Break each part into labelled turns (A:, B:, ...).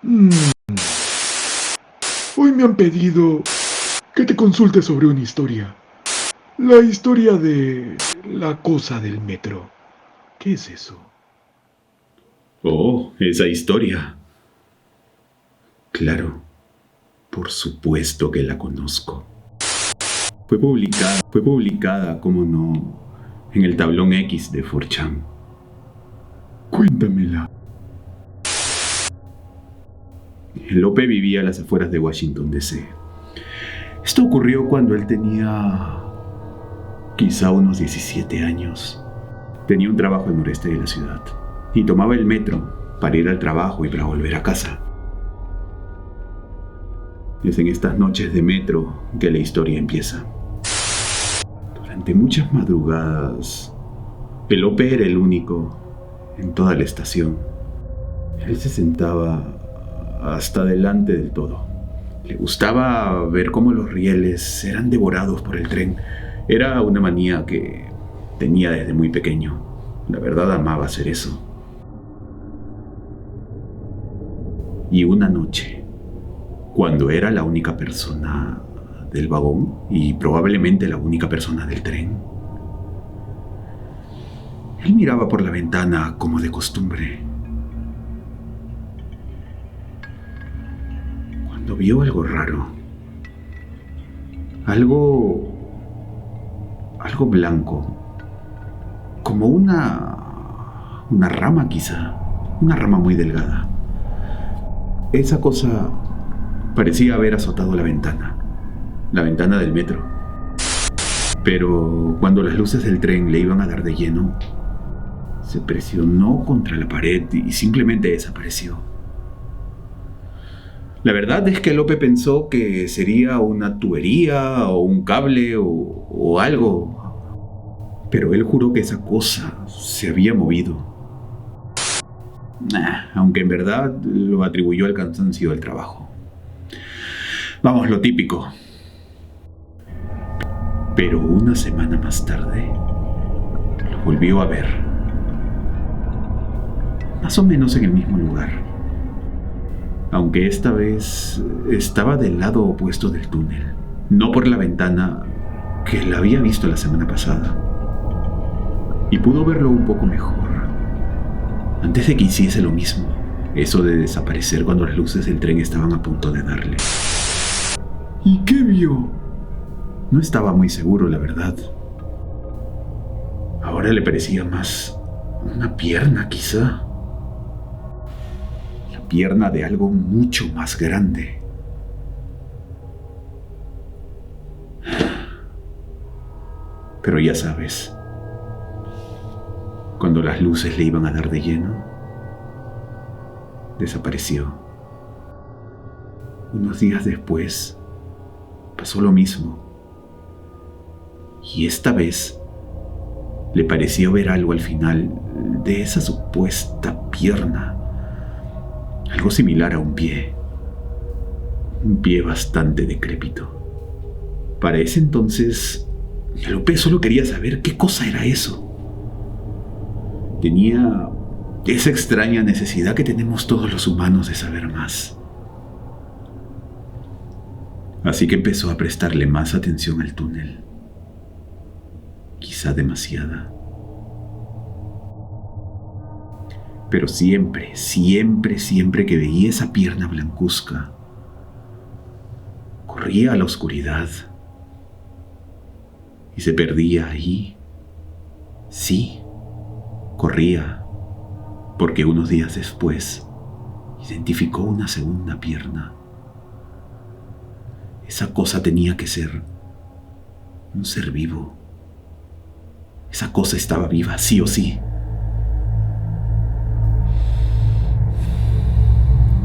A: Mm, Hoy me han pedido que te consulte sobre una historia. La historia de la cosa del metro. ¿Qué es eso?
B: Oh, esa historia. Claro, por supuesto que la conozco. Fue publicada, como no, en el tablón X de 4chan.
A: Cuéntamela.
B: Lope vivía a las afueras de Washington, D.C. Esto ocurrió cuando él tenía quizá unos 17 años. Tenía un trabajo al noreste de la ciudad y tomaba el metro para ir al trabajo y para volver a casa. Es en estas noches de metro que la historia empieza. Durante muchas madrugadas, Lope era el único en toda la estación. Él se sentaba hasta delante del todo. Le gustaba ver cómo los rieles eran devorados por el tren. Era una manía que tenía desde muy pequeño. La verdad, amaba hacer eso. Y una noche, cuando era la única persona del vagón y probablemente la única persona del tren, él miraba por la ventana como de costumbre. Cuando vio algo raro, algo blanco, como una rama quizá, una rama muy delgada. Esa cosa parecía haber azotado la ventana del metro. Pero cuando las luces del tren le iban a dar de lleno, se presionó contra la pared y simplemente desapareció. La verdad es que Lope pensó que sería una tubería o un cable o algo, pero él juró que esa cosa se había movido. Aunque en verdad lo atribuyó al cansancio del trabajo. Vamos, lo típico. Pero una semana más tarde, lo volvió a ver. Más o menos en el mismo lugar. Aunque esta vez estaba del lado opuesto del túnel. No por la ventana que la había visto la semana pasada. Y pudo verlo un poco mejor. Antes de que hiciese lo mismo. Eso de desaparecer cuando las luces del tren estaban a punto de darle.
A: ¿Y qué vio?
B: No estaba muy seguro, la verdad. Ahora le parecía más una pierna, quizá. La pierna de algo mucho más grande. Pero ya sabes, cuando las luces le iban a dar de lleno, desapareció. Unos días después, pasó lo mismo. Y esta vez le pareció ver algo al final de esa supuesta pierna. Algo similar a un pie. Un pie bastante decrépito. Para ese entonces, Lope solo quería saber qué cosa era eso. Tenía esa extraña necesidad que tenemos todos los humanos de saber más. Así que empezó a prestarle más atención al túnel. Quizá demasiada. Pero siempre que veía esa pierna blancuzca, corría a la oscuridad y se perdía ahí. Sí, corría, porque unos días después identificó una segunda pierna. Esa cosa tenía que ser un ser vivo. Esa cosa estaba viva, sí o sí.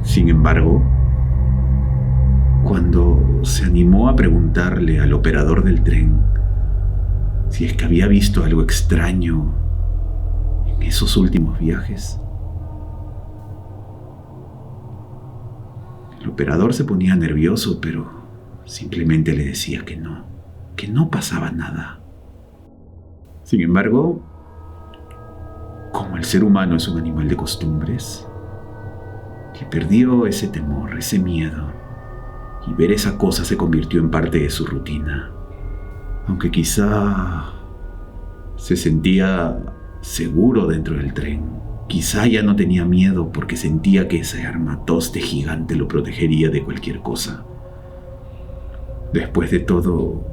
B: Sin embargo, cuando se animó a preguntarle al operador del tren si es que había visto algo extraño en esos últimos viajes, el operador se ponía nervioso, pero simplemente le decía que no pasaba nada. Sin embargo, como el ser humano es un animal de costumbres, que perdió ese temor, ese miedo, y ver esa cosa se convirtió en parte de su rutina. Aunque quizá se sentía seguro dentro del tren, quizá ya no tenía miedo porque sentía que ese armatoste gigante lo protegería de cualquier cosa. Después de todo,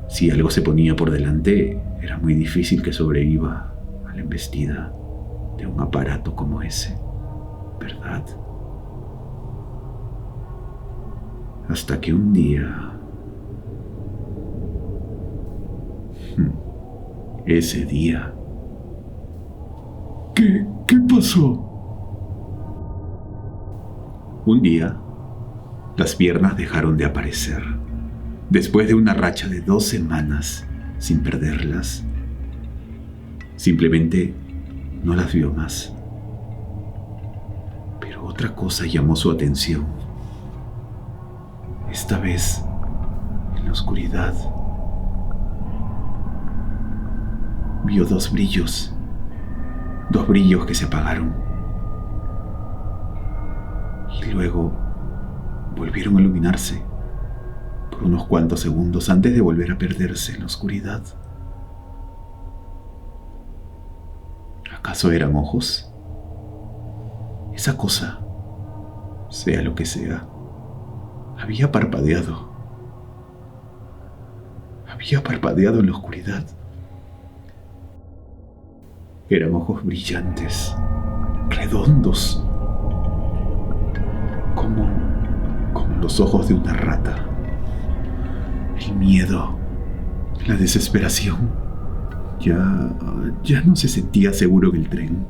B: si algo se ponía por delante, era muy difícil que sobreviva a la embestida de un aparato como ese, ¿verdad? Hasta que un día... ese día...
A: ¿Qué pasó?
B: Un día, las piernas dejaron de aparecer. Después de una racha de 2 semanas sin perderlas, simplemente no las vio más. Pero otra cosa llamó su atención. Esta vez, en la oscuridad, vio 2 brillos. 2 brillos que se apagaron. Y luego volvieron a iluminarse por unos cuantos segundos antes de volver a perderse en la oscuridad. ¿Acaso eran ojos? Esa cosa, sea lo que sea, había parpadeado. Había parpadeado en la oscuridad. Eran ojos brillantes, redondos, como los ojos de una rata. El miedo, la desesperación. Ya no se sentía seguro en el tren.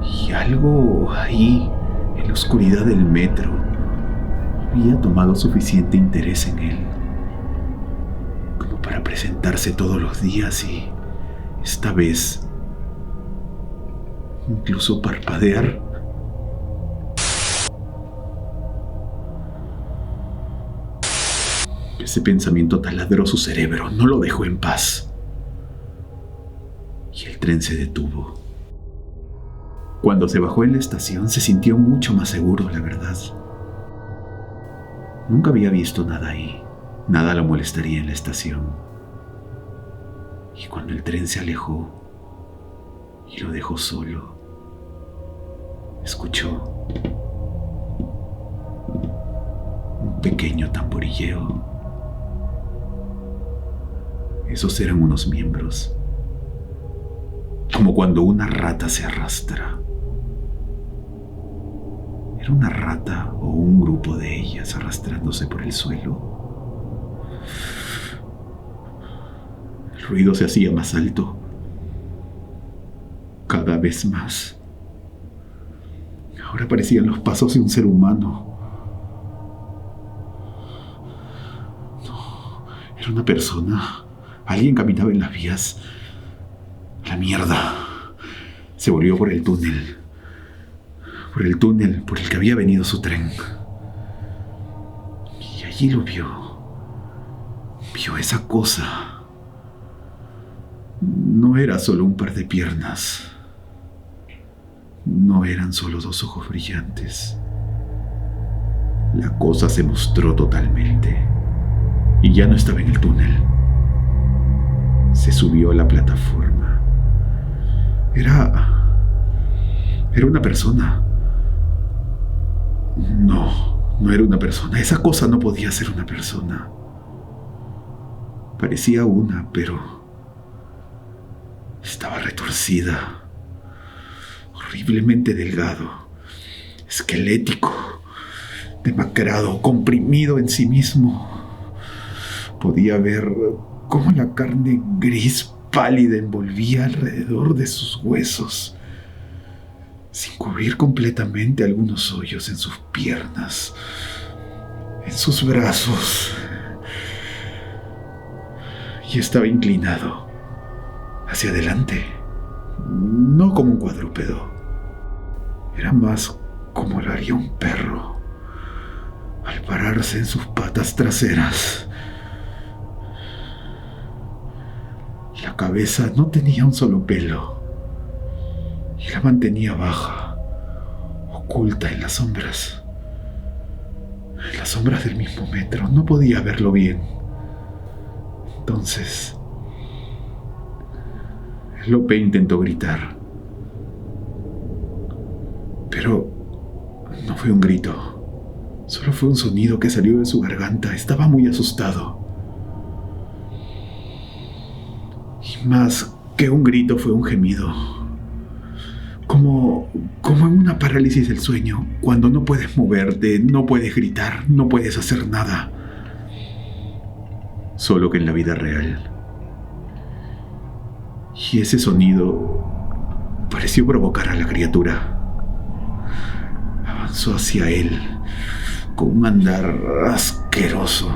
B: Y algo ahí, en la oscuridad del metro, había tomado suficiente interés en él como para presentarse todos los días y, esta vez, incluso parpadear. Ese pensamiento taladró su cerebro, no lo dejó en paz. Y el tren se detuvo. Cuando se bajó en la estación se sintió mucho más seguro, la verdad. Nunca había visto nada ahí. Nada lo molestaría en la estación. Y cuando el tren se alejó y lo dejó solo, escuchó un pequeño tamborilleo. Esos eran unos miembros, como cuando una rata se arrastra. ¿Era una rata o un grupo de ellas arrastrándose por el suelo? El ruido se hacía más alto, cada vez más. Ahora parecían los pasos de un ser humano. No, era una persona. Alguien caminaba en las vías. La mierda. Se volvió por el túnel. Por el túnel por el que había venido su tren. Y allí lo vio. Vio esa cosa. No era solo un par de piernas. No eran solo 2 ojos brillantes. La cosa se mostró totalmente. Y ya no estaba en el túnel. Se subió a la plataforma. Era una persona. No era una persona. Esa cosa no podía ser una persona. Parecía una, pero estaba retorcida, horriblemente delgado, esquelético, demacrado, comprimido en sí mismo. Podía ver cómo la carne gris pálida envolvía alrededor de sus huesos, sin cubrir completamente algunos hoyos en sus piernas, en sus brazos. Y estaba inclinado hacia adelante, no como un cuadrúpedo. Era más como lo haría un perro al pararse en sus patas traseras. La cabeza no tenía un solo pelo y la mantenía baja, oculta en las sombras. En las sombras del mismo metro. No podía verlo bien. Entonces, Lope intentó gritar. Pero no fue un grito. Solo fue un sonido que salió de su garganta. Estaba muy asustado. Y más que un grito fue un gemido. Como en una parálisis del sueño, cuando no puedes moverte, no puedes gritar, no puedes hacer nada. Solo que en la vida real. Y ese sonido pareció provocar a la criatura. Avanzó hacia él con un andar asqueroso,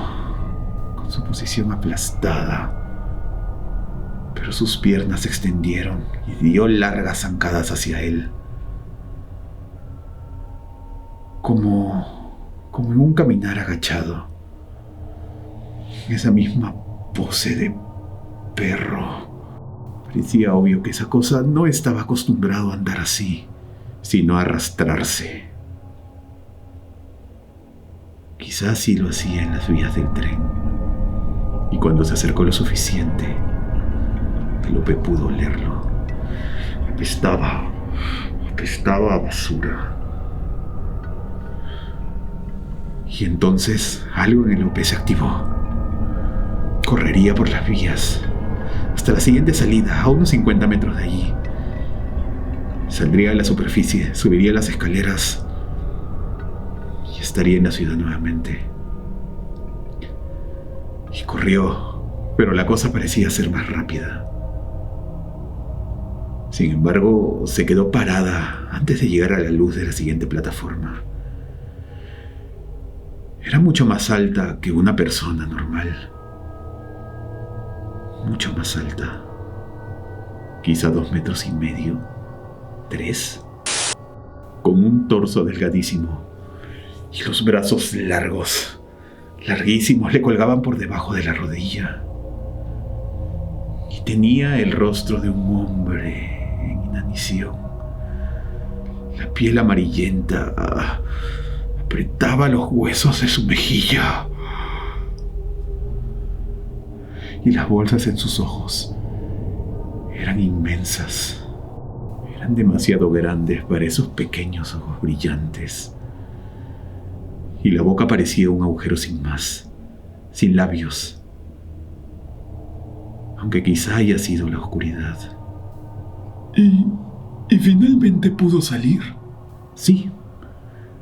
B: con su posición aplastada. Pero sus piernas se extendieron y dio largas zancadas hacia él. Como en un caminar agachado. Esa misma pose de perro. Parecía obvio que esa cosa no estaba acostumbrado a andar así, sino a arrastrarse. Quizás sí lo hacía en las vías del tren. Y cuando se acercó lo suficiente, Lope pudo olerlo. Apestaba a basura. Y entonces algo en Lope se activó. Correría por las vías hasta la siguiente salida, a unos 50 metros de allí. Saldría a la superficie, subiría las escaleras y estaría en la ciudad nuevamente. Y corrió, pero la cosa parecía ser más rápida. Sin embargo, se quedó parada antes de llegar a la luz de la siguiente plataforma. Era mucho más alta que una persona normal. Mucho más alta. Quizá 2,5 metros, 3. Con un torso delgadísimo y los brazos largos, larguísimos, le colgaban por debajo de la rodilla. Y tenía el rostro de un hombre en inanición. La piel amarillenta apretaba los huesos de su mejilla. Y las bolsas en sus ojos eran inmensas. Eran demasiado grandes para esos pequeños ojos brillantes. Y la boca parecía un agujero sin más, sin labios. Aunque quizá haya sido la oscuridad.
A: ¿Y finalmente pudo salir?
B: Sí.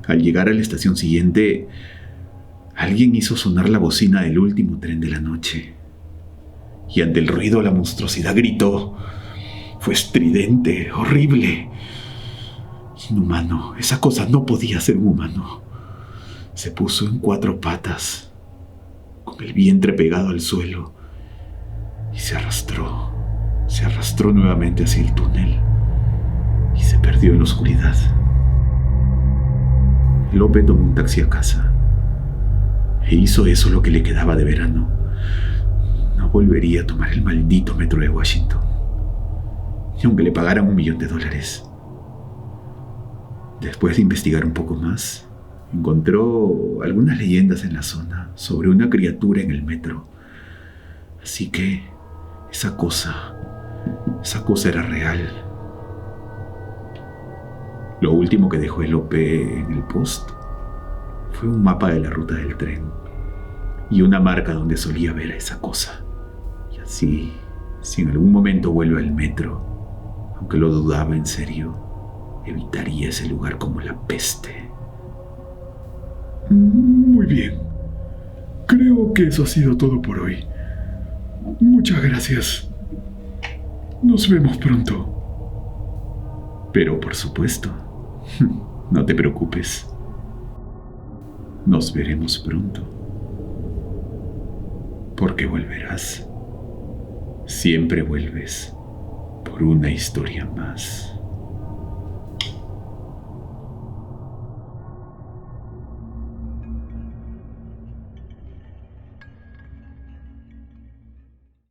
B: Al llegar a la estación siguiente, alguien hizo sonar la bocina del último tren de la noche. Y ante el ruido la monstruosidad gritó. Fue estridente, horrible. Inhumano. Esa cosa no podía ser un humano. Se puso en 4 patas, con el vientre pegado al suelo, y se arrastró nuevamente hacia el túnel y se perdió en la oscuridad. Lope tomó un taxi a casa e hizo eso lo que le quedaba de verano. No volvería a tomar el maldito metro de Washington, ni aunque le pagaran $1 millón. Después de investigar un poco más, encontró algunas leyendas en la zona sobre una criatura en el metro. Así que esa cosa era real. Lo último que dejó Lope en el post fue un mapa de la ruta del tren y una marca donde solía ver a esa cosa. Y así, si en algún momento vuelve al metro, aunque lo dudaba en serio, evitaría ese lugar como la peste.
A: Muy bien. Creo que eso ha sido todo por hoy. Muchas gracias. Nos vemos pronto.
B: Pero por supuesto, no te preocupes. Nos veremos pronto. Porque volverás. Siempre vuelves por una historia más.